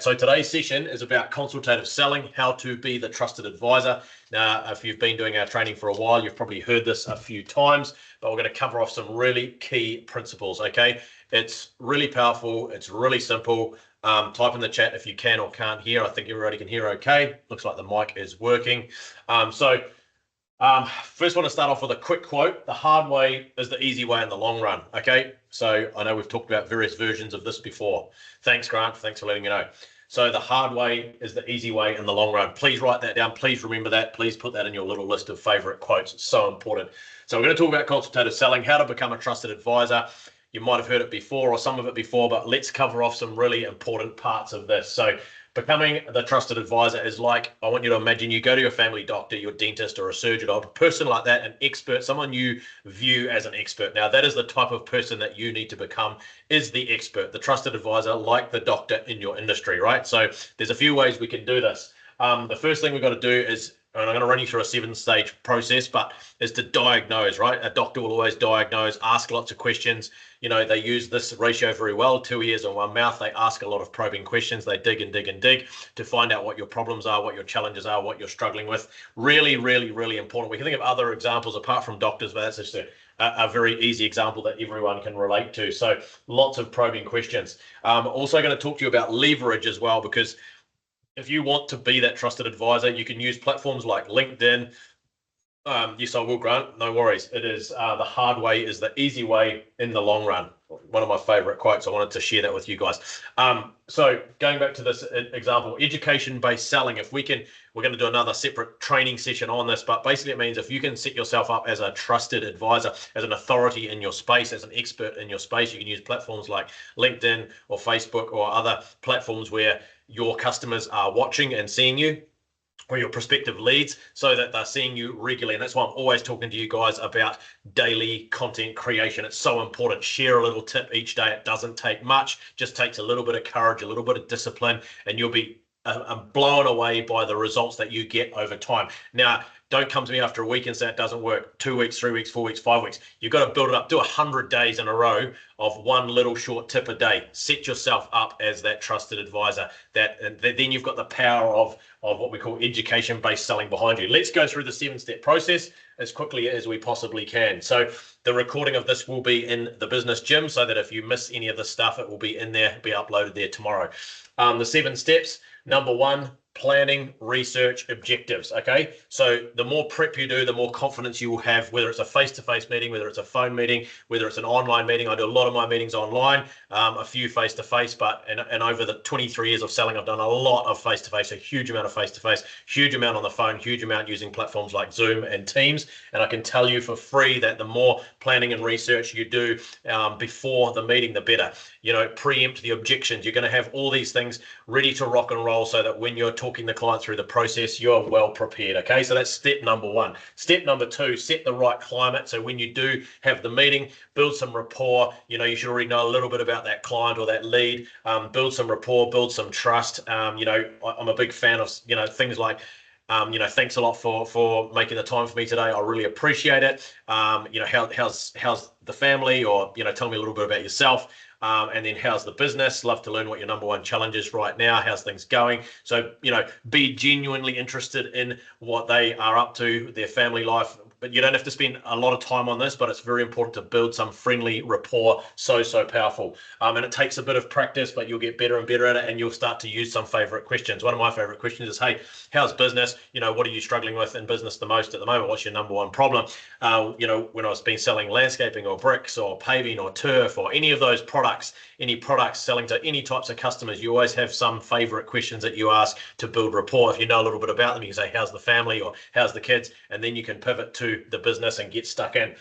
So today's session is about consultative selling, how to be the trusted advisor. Now, if you've been doing our training for a while, you've probably heard this a few times, but we're going to cover off some really key principles, okay? It's really powerful. It's really simple. Type in the chat if you can or can't hear. I think everybody can hear okay. Looks like the mic is working. First want to start off with a quick quote. The hard way is the easy way in the long run, okay? So I know we've talked about various versions of this before. Thanks, Grant. Thanks for letting me know. So the hard way is the easy way in the long run. Please write that down. Please remember that. Please put that in your little list of favorite quotes. It's so important. So we're going to talk about consultative selling, how to become a trusted advisor. You might have heard it before or some of it before, but let's cover off some really important parts of this. So becoming the trusted advisor is like, I want you to imagine you go to your family doctor, your dentist or a surgeon or a person like that, an expert, someone you view as an expert. Now, that is the type of person that you need to become, is the expert, the trusted advisor, like the doctor in your industry, right? So there's a few ways we can do this. The first thing we've got to do is, and I'm going to run you through a 7-stage process, but is to diagnose, right? A doctor will always diagnose, ask lots of questions. You know, they use this ratio very well, 2 ears and 1 mouth. They ask a lot of probing questions. They dig and dig and dig to find out what your problems are, what your challenges are, what you're struggling with. Really, really, really important. We can think of other examples apart from doctors, but that's just a very easy example that everyone can relate to. So lots of probing questions. Also going to talk to you about leverage as well, because if you want to be that trusted advisor, you can use platforms like LinkedIn. Yes, I will, Grant. No worries. It is the hard way is the easy way in the long run. One of my favorite quotes. I wanted to share that with you guys. So going back to this example, education-based selling. We're going to do another separate training session on this, but basically it means if you can set yourself up as a trusted advisor, as an authority in your space, as an expert in your space, you can use platforms like LinkedIn or Facebook or other platforms where your customers are watching and seeing you, or your prospective leads, so that they're seeing you regularly. And that's why I'm always talking to you guys about daily content creation. It's so important. Share a little tip each day. It doesn't take much, just takes a little bit of courage, a little bit of discipline, and you'll be blown away by the results that you get over time. Now, don't come to me after a week and say it doesn't work. 2 weeks, 3 weeks, 4 weeks, 5 weeks. You've got to build it up. Do 100 days in a row of one little short tip a day. Set yourself up as that trusted advisor. Then you've got the power of what we call education-based selling behind you. Let's go through the 7-step process as quickly as we possibly can. So the recording of this will be in the business gym, so that if you miss any of the stuff, it will be in there, be uploaded there tomorrow. The 7 steps. Number 1, planning, research, objectives. Okay, so the more prep you do, the more confidence you will have, whether it's a face-to-face meeting, whether it's a phone meeting, whether it's an online meeting. I do a lot of my meetings online, a few face-to-face, but and over the 23 years of selling, I've done a lot of face-to-face, a huge amount of face-to-face, huge amount on the phone, huge amount using platforms like Zoom and Teams. And I can tell you for free that the more planning and research you do before the meeting, the better. You know, preempt the objections. You're going to have all these things ready to rock and roll, so that when you're talking the client through the process, you're well prepared. Okay, so that's step number 1. Step number 2, set the right climate. So when you do have the meeting, build some rapport. You know, you should already know a little bit about that client or that lead. Build some rapport, build some trust. You know, I'm a big fan of, you know, things like, you know, thanks a lot for making the time for me today. I really appreciate it. You know, how's the family, or, you know, tell me a little bit about yourself. And then how's the business? Love to learn what your number 1 challenge is right now. How's things going? So, you know, be genuinely interested in what they are up to, their family life. But you don't have to spend a lot of time on this, but it's very important to build some friendly rapport. So powerful. And it takes a bit of practice, but you'll get better and better at it, and you'll start to use some favorite questions. One of my favorite questions is, hey, how's business? You know, what are you struggling with in business the most at the moment? What's your number 1 problem? You know, when I've been selling landscaping or bricks or paving or turf or any of those products, any products selling to any types of customers, you always have some favorite questions that you ask to build rapport. If you know a little bit about them, you can say, how's the family, or how's the kids? And then you can pivot to the business and get stuck in.